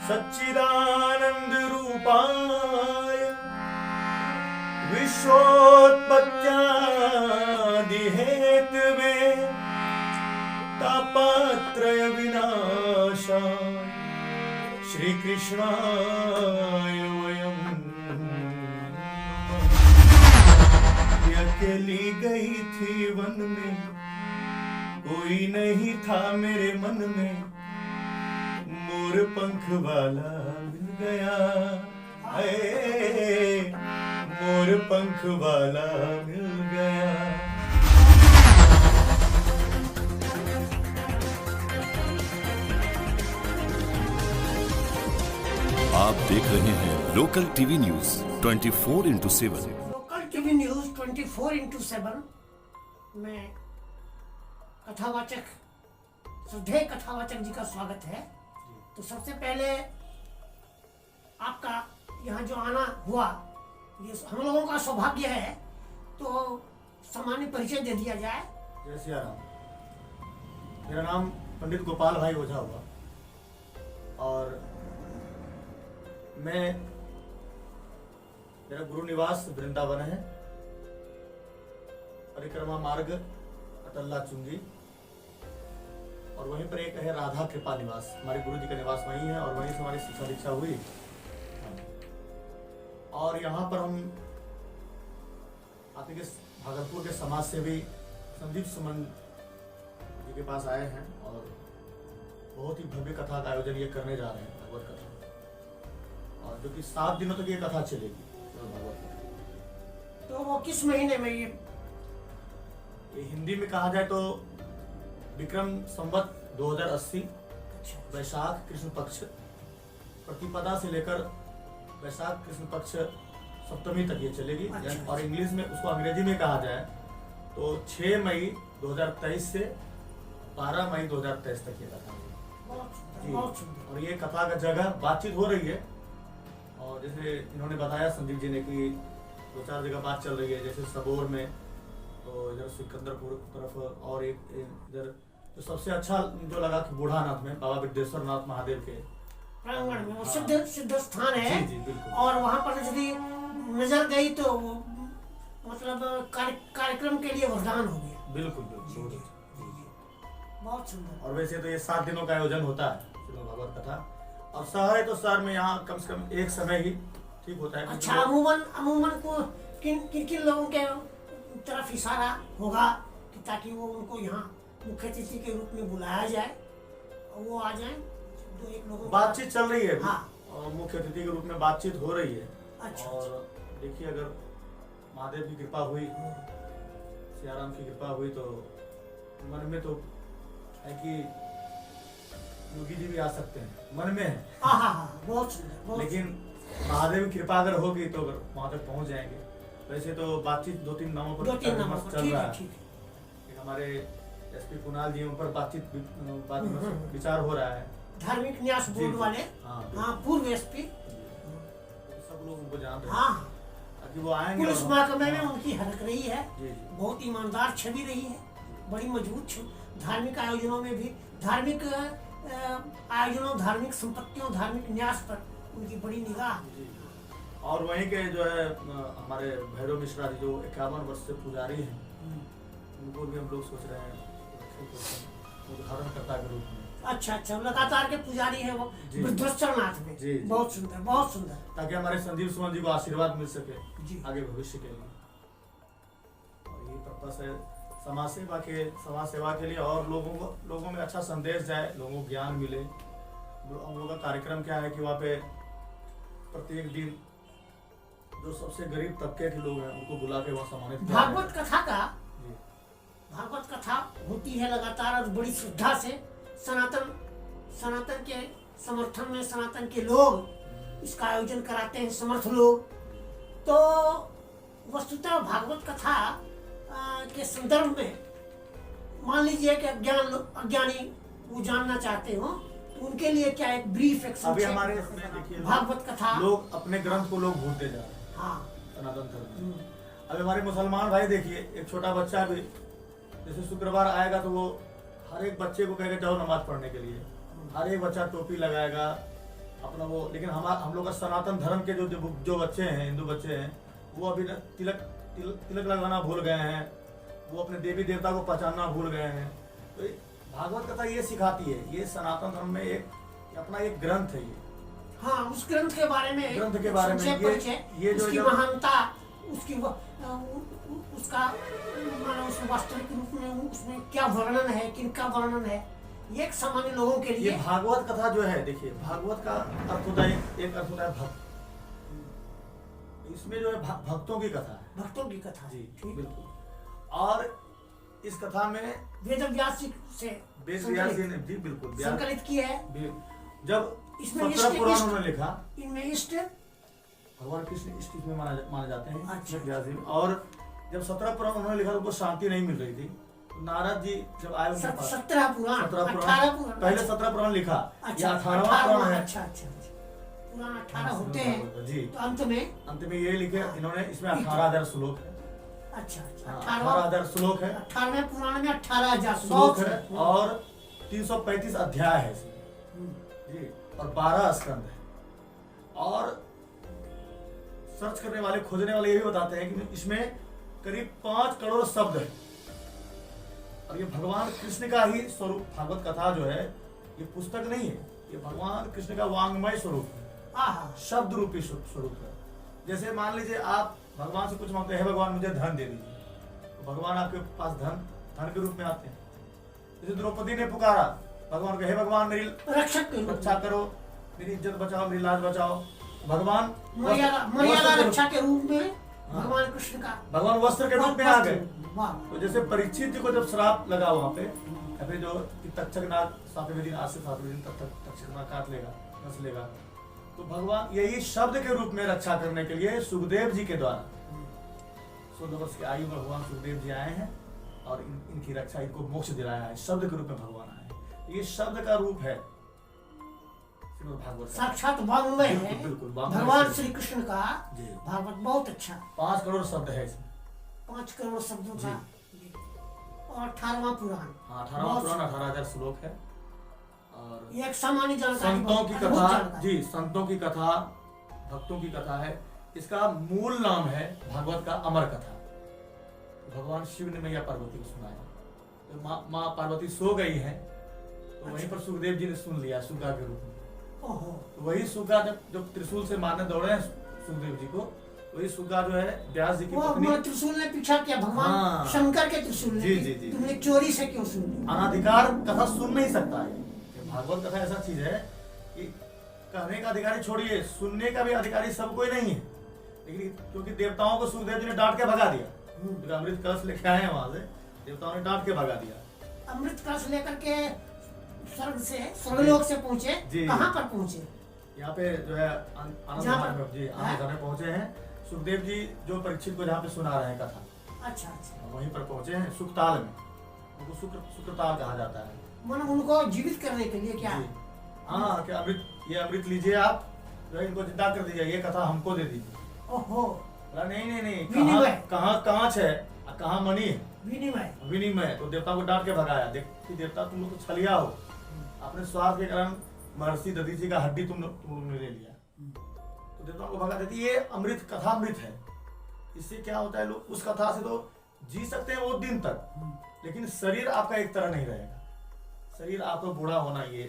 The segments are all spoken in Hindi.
सच्चिदानंद रूपाय विश्वोत्पत्त्यादि हेतवे तापत्रय विनाशाय श्री कृष्णाय वयम् अकेली गई थी वन में, कोई नहीं था मेरे मन में, मोर पंख वाला मिल गया, मोर पंख वाला मिल गया। आप देख रहे हैं local TV news 24x7। Local TV news 24x7 में कथावाचक श्रद्धेय कथावाचक जी का स्वागत है। तो सबसे पहले आपका यहाँ जो आना हुआ, ये हम लोगों का सौभाग्य है, तो सामान्य परिचय दे दिया जाए। जय सिया राम। मेरा नाम पंडित गोपाल भाई ओझा हुआ और मेरा गुरु निवास वृंदावन है। परिक्रमा मार्ग अटल्ला चुंगी और वहीं पर एक है राधा कृपा निवास। हमारे गुरु जी का निवास वहीं है और वहीं से हमारी शिक्षा दीक्षा हुई। और यहाँ पर हम आपके भागलपुर के समाज सेवी संदीप सुमन जी के पास आए हैं और बहुत ही भव्य कथा का आयोजन ये करने जा रहे हैं, भगवत कथा, और जो कि 7 दिनों तक ये कथा चलेगी भगवत कथा। तो वो किस महीने में ये हिंदी में कहा जाए तो विक्रम संवत 2080 वैशाख कृष्ण पक्ष प्रतिपदा से लेकर वैशाख कृष्ण पक्ष सप्तमी तक ये चलेगी। और इंग्लिश में उसको अंग्रेजी में कहा जाए तो 6 मई 2023 से 12 मई 2023 तक ये कथा है। और ये कथा का जगह बातचीत हो रही है और जैसे इन्होंने बताया संदीप जी ने कि 2-4 जगह बात चल रही है, जैसे सबोर में, तो इधर सिकंदरपुर तरफ, और एक इधर तो सबसे अच्छा जो लगा कि बूढ़ानाथ में बाबा विद्येश्वर नाथ महादेव के प्रांगण में वो सिद्ध स्थान है। जी, बिल्कुल। और वहाँ पर यदि नजर गई तो मतलब कार्यक्रम के लिए वरदान हो गया। बिल्कुल बहुत सुंदर। और वैसे तो ये 7 दिनों का आयोजन होता है भगवत कथा, और शहर है तो शहर में यहाँ कम से कम एक समय ही ठीक होता है। अच्छा, अमूमन को किन लोगों के तरफ इशारा होगा कि ताकि वो उनको यहाँ मुख्य अतिथि के रूप में बुलाया जाए और वो आ जाए? तो एक लोगों बातचीत चल रही है। हाँ। और मुख्य अतिथि के रूप में बातचीत हो रही है। अच्छा। और देखिए अगर महादेव की कृपा हुई, सियाराम की कृपा हुई तो मन में तो है कि योगी जी भी आ सकते हैं, मन में है। बहुत सुंदर। लेकिन महादेव की कृपा अगर होगी तो वहां तक पहुंच जाएंगे। वैसे तो बातचीत 2-3 नामों पर चल रहा है। हमारे एसपी कुणाल जी पर बातचीत विचार हो रहा है। धार्मिक न्यास बोर्ड वाले, हाँ, पूर्व एसपी, सब लोग उनको जानते हैं। हाँ, ताकि वो आएंगे। पुलिस महकमे में उनकी हरक रही है। जी। बहुत ईमानदार छवि रही है, बड़ी मजबूत छवि। धार्मिक आयोजनों में भी, धार्मिक आयोजनों, धार्मिक संपत्तियों, धार्मिक न्यास पर उनकी बड़ी निगाह। और वहीं के जो है हमारे भैरव मिश्रा जी जो 51 वर्ष से पुजारी हैं, उनको भी हम लोग सोच रहे हैं उदाहरण करता के रूप में। अच्छा, लगातार के पुजारी है वो वृद्धोत्सवनाथ में। जी। बहुत सुंदर, बहुत सुंदर। ताकि हमारे संदीप सुमन जी को आशीर्वाद मिल सके जी। आगे भविष्य के लिए। और ये पर्पस है समाज सेवा के लिए, और लोगों में अच्छा संदेश जाए, लोगों को ज्ञान मिले। हम लोगों का कार्यक्रम क्या है कि वहाँ पे प्रत्येक दिन जो सबसे गरीब तबके के लोग हैं उनको बुला के वहाँ सम्मानित किया जाए। भागवत कथा होती है लगातार और बड़ी श्रद्धा से। सनातन के समर्थन में सनातन के लोग इसका आयोजन कराते हैं, समर्थ लोग। तो वस्तुतः भागवत कथा के संदर्भ में मान लीजिए कि अज्ञानी वो जानना चाहते हो तो उनके लिए क्या एक ब्रीफ अभी हमारे देखिए भागवत कथा लोग अपने ग्रंथ को लोग भूलते जा रहे हैं। हाँ, सनातन धर्म। अब हमारे मुसलमान भाई देखिए, एक छोटा बच्चा भी जैसे शुक्रवार आएगा तो वो हर एक बच्चे को कहेगा जाओ नमाज पढ़ने के लिए। हर एक बच्चा टोपी लगाएगा, अपना वो, लेकिन हम लोग का सनातन धर्म के जो बच्चे हैं, हिंदू बच्चे हैं, वो अभी न तिलक लगाना भूल गए हैं, वो अपने देवी देवता को पहचानना भूल गए हैं। तो भागवत कथा ये सिखाती है, ये सनातन धर्म में एक अपना एक ग्रंथ है ये। हाँ, उस ग्रंथ के बारे में ये जो उसकी महानता, उसकी उसका मानो उस वास्तविक रूप में उसमें क्या वर्णन है, किनका वर्णन है, ये एक सामान्य लोगों के लिए। ये भागवत कथा जो है, देखिए भागवत का अर्थ होता है, एक अर्थ होता है भक्त। इसमें जो है भक्तों की कथा है, भक्तों की कथा जी बिल्कुल। और इस कथा में वेद व्यास जी से ने जी बिल्कुल संकलित किया है। जब इसमें 17 पुराण उन्होंने लिखा, इनमें इष्ट भगवान कृष्ण इष्ट में माने जाते हैं। अच्छा। व्यास जी। और जब 17 पुराण उन्होंने लिखा तो उनको शांति नहीं मिल रही थी। तो नारद जी जब आए उनके पास 17 पुराण, 18 पुराण, पहले 17 पुराण लिखा, अच्छा, ये 18वां पुराण है। अच्छा, पुराण 18 होते हैं जी। तो अंत में ये लिखे इन्होंने, इसमें 18,000 श्लोक है। अच्छा, 18,000 श्लोक है। 18वें पुराण में 18,000 श्लोक है और 335 अध्याय है इसमें जी, और 12 स्कंद है। और सर्च करने वाले, खोजने वाले ये भी बताते हैं कि इसमें करीब 5 करोड़ शब्द है। और ये भगवान कृष्ण का ही स्वरूप, भागवत कथा जो है ये पुस्तक नहीं है, ये भगवान कृष्ण का वांग्मय स्वरूप है, शब्द रूपी स्वरूप है। जैसे मान लीजिए आप भगवान से कुछ मांगते हैं, भगवान मुझे धन दे दीजिए, तो भगवान आपके पास धन के रूप में आते हैं। जैसे द्रौपदी ने पुकारा भगवान को, हे भगवान मेरी रक्षा करो, मेरी इज्जत बचाओ, मेरी लाज बचाओ, भगवान मर्यादा रक्षा के रूप में भगवान कृष्ण का, भगवान वस्त्र के रूप में आ गए। तो जैसे परीक्षित जी को जब श्राप लगा वहां पे, या फिर जो तक्षक नाग 7वें दिन, आज से 7वें दिन तक तक्षक नाग काट लेगा, नस लेगा, तो भगवान यही शब्द के रूप में रक्षा करने के लिए सुखदेव जी के द्वारा 16 वर्ष की आयु में भगवान सुखदेव जी आए हैं और इनकी रक्षा, इनको मोक्ष दिलाया है, शब्द के रूप में भगवान आए हैं। ये शब्द का रूप है भागवत, साक्षात वांग्मय है भगवान श्री कृष्ण का भागवत। बहुत अच्छा। 5 करोड़ शब्द है इसमें, 5 करोड़ शब्दों का, और 18वां पुराण, 18वां पुराण 18,000 श्लोक है। और एक सामान्य जानकारी, संतों की कथा जी, संतों की कथा, भक्तों की कथा है। इसका मूल नाम है भागवत का अमर कथा। भगवान शिव ने मैया पार्वती को सुनाया, तो माँ पार्वती सो गई है, तो वहीं पर सुखदेव जी ने सुन लिया सुगा के रूप में। तो वही सुगा जब त्रिशूल से मारने दौड़े हैं सुखदेव जी को, वही सुगा जो है व्यास जी की पत्नी, त्रिशूल ने पीछा किया, भगवान शंकर के त्रिशूल ने। जी। तुमने चोरी से क्यों सुन लिया? अनाधिकार कथा सुन नहीं सकता है। भागवत कथा ऐसा चीज है कि कहने का अधिकारी छोड़िए, सुनने का भी अधिकारी सब कोई नहीं है। लेकिन क्योंकि देवताओं को सुखदेव जी ने डांट के भगा दिया, क्योंकि अमृत कलश लेके आए हैं वहां से, देवताओं ने डांट के भगा दिया। अमृत कलश लेकर के स्वर्गलोक से पहुंचे, कहाँ पर पहुंचे? यहाँ पे जो है आनंद जी में पहुंचे हैं। सुखदेव जी जो परीक्षित को जहाँ पे सुना रहे हैं कथा, अच्छा, वहीं पर पहुंचे हैं, सुखताल में। उनको शुक्रताल कहा जाता है। मतलब उनको जीवित करने के लिए क्या? हाँ, क्या ये अमृत लीजिए, आप जो है इनको जिंदा कर दीजिए, ये कथा हमको दे दीजिए। ओहो, नहीं, कहाँ कांच है, कहाँ मणि है, विनिमय। तो देवता को डांट के भगाया। देखिए देवता, तुम लोग तो छलिया हो, अपने स्वार्थ के कारण महर्षि दधीचि का हड्डी तुमने ले लिया, तो देवताओं को भगा देती। ये अमृत कथा अमृत है। इससे क्या होता है, लोग उस कथा से तो जी सकते हैं वो दिन तक, लेकिन शरीर आपका एक तरह नहीं रहेगा। शरीर आपको बूढ़ा होना ये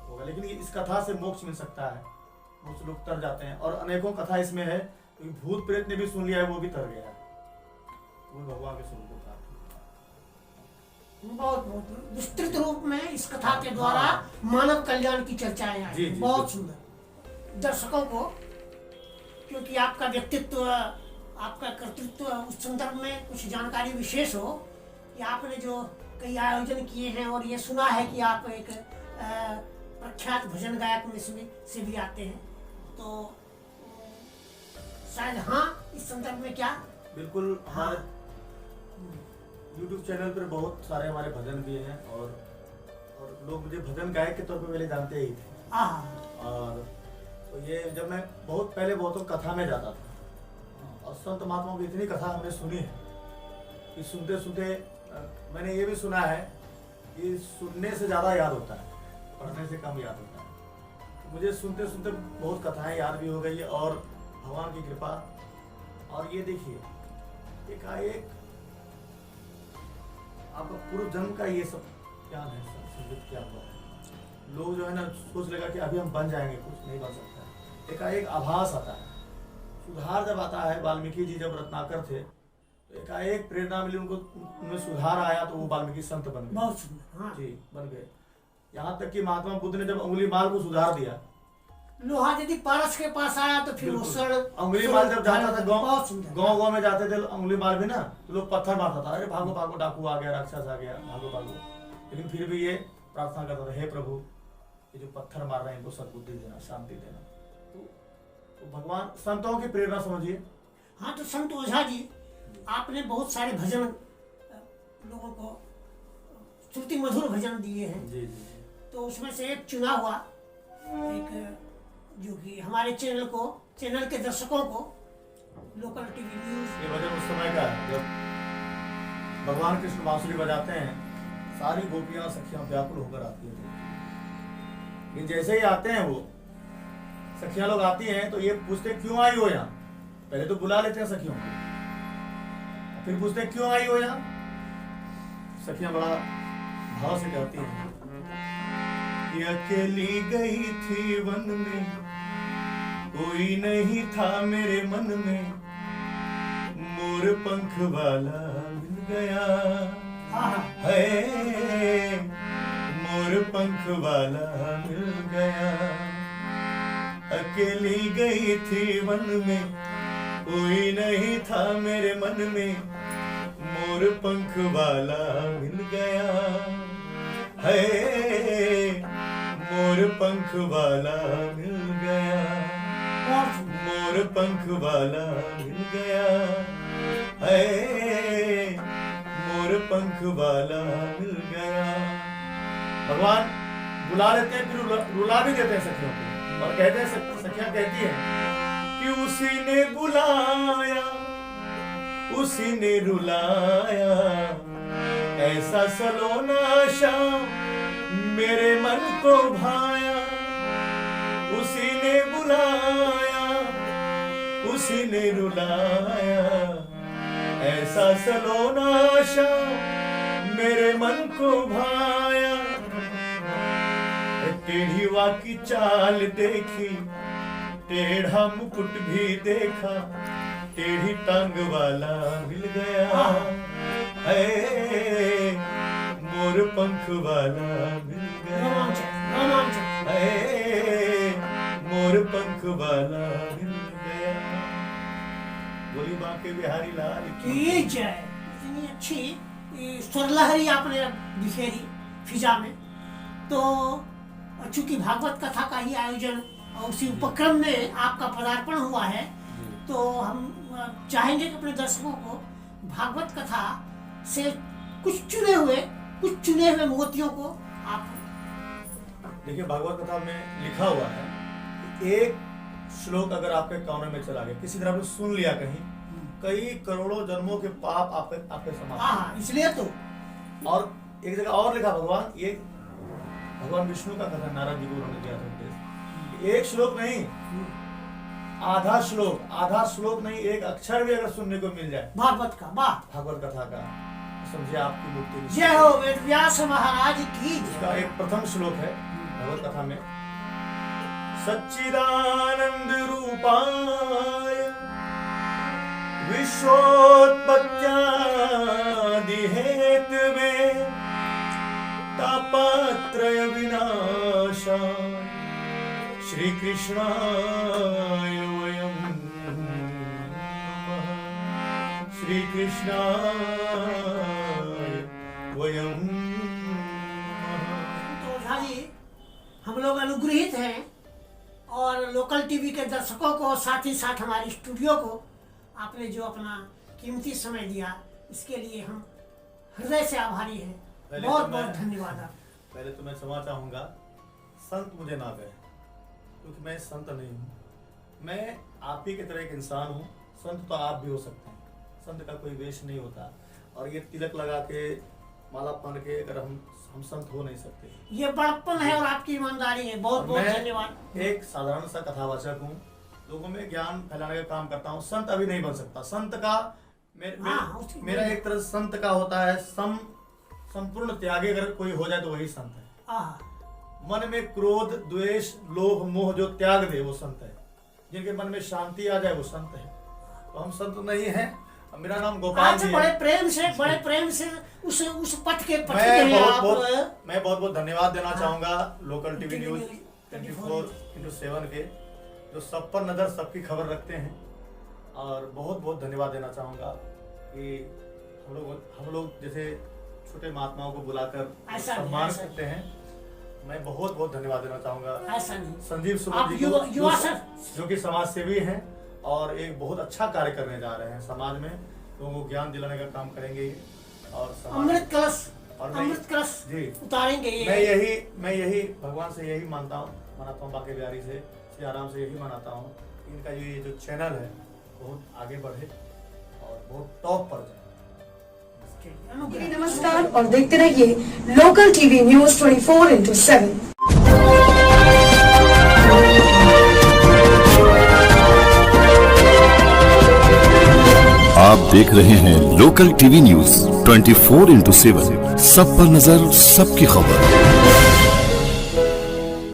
होगा, लेकिन इस कथा से मोक्ष मिल सकता है। मोक्ष लोग तर जाते हैं। और अनेकों कथा इसमें है, क्योंकि भूत प्रेत ने भी सुन लिया है, वो भी तर गया है, वो भगवान के स्वरूप था। बहुत विस्तृत रूप में इस कथा के द्वारा मानव कल्याण की चर्चाएं आई। बहुत सुंदर। दर्शकों को, क्योंकि आपका व्यक्तित्व, आपका कर्तृत्व उस संदर्भ में कुछ जानकारी विशेष हो, कि आपने जो कई आयोजन किए हैं और ये सुना है कि आप एक प्रख्यात भजन गायक में से भी आते हैं, तो शायद इस संदर्भ में क्या बिल्कुल हमारे YouTube चैनल पर बहुत सारे हमारे भजन भी हैं, और लोग मुझे भजन गायक के तौर पे पहले जानते ही थे। और तो ये जब मैं बहुत पहले बहुतों कथा में जाता था, और संत महात्माओं की इतनी कथा हमने सुनी है कि सुनते सुनते मैंने ये भी सुना है कि सुनने से ज़्यादा याद होता है, पढ़ने से कम याद होता है। मुझे सुनते सुनते बहुत कथाएं याद भी हो गई और भगवान की कृपा। और ये देखिए एकाएक आपका पूर्व जन्म का ये सब ज्ञान है, संस्कृत क्या हुआ है। लोग जो है ना सोच लेगा कि अभी हम बन जाएंगे, कुछ नहीं बन सकता। एकाएक आभास आता है, सुधार जब आता है। वाल्मीकि जी जब रत्नाकर थे तो एकाएक प्रेरणा मिली उनको, उनमें सुधार आया तो वो वाल्मीकि संत बन गए। बहुत सुंदर, हाँ। जी बन गए। यहाँ तक कि महात्मा बुद्ध ने जब अंगुली माल को सुधार दिया, लोहा यदि पारस के पास आया तो फिर वो सड़ अंगुली माल जब जाता था बहुत सुंदर। गाँव में जाते थे अंगुली माल भी ना, तो लोग पत्थर मारता था, अरे भागो भागो डाकू आ गया, राक्षस आ गया, भागो भागो। लेकिन फिर भी ये प्रार्थना करता था, हे प्रभु ये जो पत्थर मार रहे हैं इनको सद्बुद्धि देना, शांति देना। तो भगवान संतों की प्रेरणा समझिए। हाँ, तो संत ओझा जी आपने बहुत सारे भजन लोगों को श्रुति मधुर भजन दिए हैं। जी जी। तो उसमें से एक चुना हुआ, एक जो कि हमारे चैनल के दर्शकों को लोकल टीवी न्यूज। ये भजन उस समय का है जब भगवान कृष्ण बांसुरी बजाते हैं, सारी गोपियां सखियां व्याकुल होकर आती हैं। लेकिन जैसे ही आते हैं वो सखियां लोग आती हैं तो ये पूछते क्यों आई हो यहाँ। पहले तो बुला लेते हैं सखियों को, फिर पूछते क्यों आई हो यहाँ। सखियां बड़ा भाव से कहती हैं कि अकेली गई थी वन में, कोई नहीं था मेरे मन में, मोर पंख वाला मिल गया है, मोर पंख वाला मिल गया। अकेली गई थी वन में, कोई नहीं था मेरे मन में, मोर पंख वाला मिल गया है, मोर पंख वाला मिल गया, मोर पंख वाला मिल गया है, मोर पंख वाला मिल गया। भगवान बुला लेते हैं, फिर रुला भी देते हैं सखियों को, और कहते हैं सखियां कहती हैं कि उसी ने बुलाया उसी ने रुलाया, ऐसा सलोना शाम मेरे मन को भाया। उसी ने बुलाया उसी ने रुलाया, ऐसा सलोना शाम मेरे मन को भाया। टेढ़ी वाकी चाल देखी, टेढ़ा मुकुट भी देखा, टेढ़ी टांग वाला मिल गया है, मोर पंख वाला मिल गया है, मोर पंख वाला मिल गया। बोली बांके बिहारी लाल की जय। इतनी अच्छी स्वरलहरी आपने बिखेरी फिजा में। तो चूंकि भागवत कथा का ही आयोजन और उसी उपक्रम में आपका पदार्पण हुआ है, तो हम चाहेंगे कि अपने दर्शकों को भागवत कथा से कुछ चुने हुए मोतियों को आप। देखिए भागवत कथा में लिखा हुआ है कि एक श्लोक अगर आपके कानों में चला गया, किसी तरह आपने सुन लिया कहीं, कई करोड़ों जन्मों के पाप आपके समाप्त। हाँ, इसलिए तो। और एक जगह और लिखा भगवान विष्णु का कथा नारद जी को उन्होंने दिया था उपदेश। एक श्लोक नहीं, आधा श्लोक नहीं, एक अक्षर भी अगर सुनने को मिल जाए भागवत कथा का, समझिए आपकी मुक्ति। जय हो वेद व्यास महाराज की। इसका एक प्रथम श्लोक है भगवत कथा में, सच्चिदानंद रूपाय विश्वोत्पत्त्यादि हेतवे तापत्रय विनाशाय श्री कृष्णाय वयं नमः, श्री कृष्णाय वयं नमः। तो ओझा जी, हम लोग अनुग्रहित हैं और लोकल टीवी के दर्शकों को, साथ ही साथ हमारी स्टूडियो को आपने जो अपना कीमती समय दिया, इसके लिए हम हृदय से आभारी हैं। बहुत बहुत धन्यवाद आप। पहले तो मैं क्षमा चाहूँगा, संत मुझे ना कहे, क्योंकि मैं संत नहीं हूँ। मैं आप ही की तरह एक इंसान हूँ। संत तो आप भी हो सकते हैं, संत का कोई वेश नहीं होता। और ये तिलक लगा के माला पहन के अगर हम संत हो नहीं सकते। ये बड़प्पन है और आपकी ईमानदारी है। बहुत बहुत मैं धन्यवाद। एक साधारण सा कथावाचक हूँ, लोगों में ज्ञान फैलाने का काम करता हूँ। संत अभी नहीं बन सकता। संत का मेरा एक तरह से संत का होता है संपूर्ण त्यागी। अगर कोई हो जाए तो वही संत है। मन में क्रोध, द्वेष, लोभ, मोह जो त्याग दे वो संत है। जिनके मन में शांति आ जाए वो संत है। तो हम संत नहीं हैं। मेरा नाम गोपाल जी है। बड़े प्रेम से उस पथ के मैं बहुत धन्यवाद देना चाहूंगा लोकल टीवी न्यूज 24/7 के, जो सब पर नजर, सबकी खबर रखते हैं। और बहुत धन्यवाद देना चाहूंगा कि हम लोग जैसे छोटे महात्माओं को बुलाकर सम्मान करते हैं। मैं बहुत धन्यवाद देना चाहूंगा संजीव सुमन जी को, जो कि समाज सेवी हैं और एक बहुत अच्छा कार्य करने जा रहे हैं। समाज में लोगों को ज्ञान दिलाने का काम करेंगे और अमृत कलश जी उतारेंगे। मैं यही भगवान से यही मनाता हूँ, बांके बिहारी से, सियाराम से यही मनाता हूँ। इनका ये जो चैनल है बहुत आगे बढ़े और बहुत टॉप पर जाए। नमस्कार और देखते रहिए लोकल टीवी न्यूज 24/7। आप देख रहे हैं लोकल टीवी न्यूज 24/7, सब पर नजर, सबकी खबर।